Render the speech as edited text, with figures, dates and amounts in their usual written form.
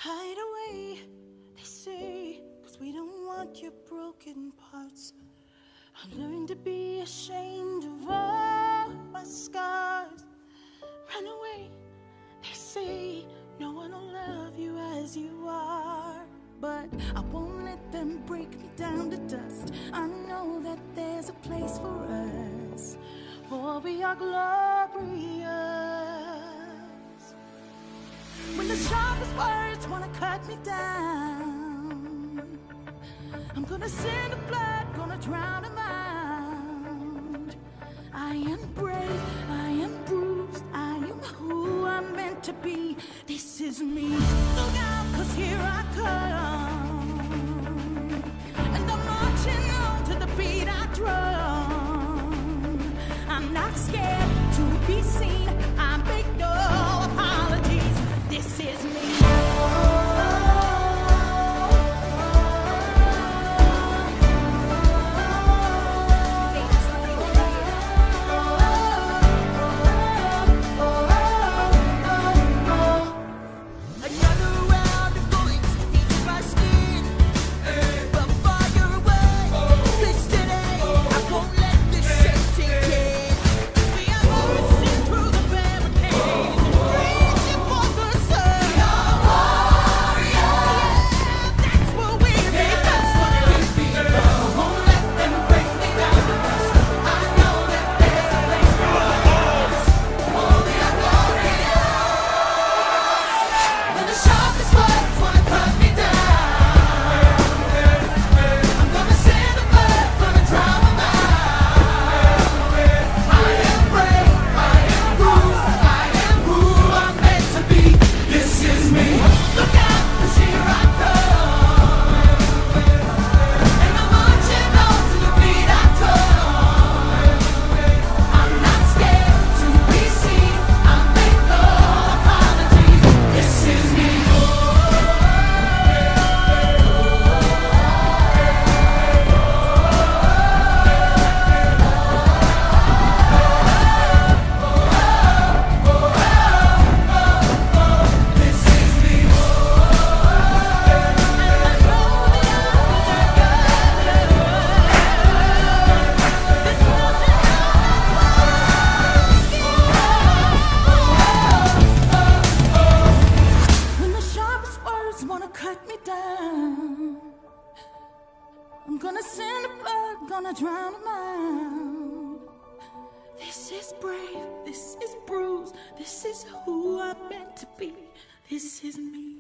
Hide away, they say, 'cause we don't want your broken parts. I learned to be ashamed of all my scars. Run away, they say, no one will love you as you are. But I won't let them break me down to dust. I know that there's a place for us, for we are glorious. When the sharpest words wanna cut me down, I'm gonna send the blood, gonna drown a mind. I am brave, I am bruised, I am who I'm meant to be. This is me. Look out, 'cause here I come, and I'm marching on to the beat I drum. I'm not scared to be seen, I make no apologies. This is me. I'm gonna send a blood, gonna drown a mind. This is brave, this is bruised, this is who I'm meant to be. This is me.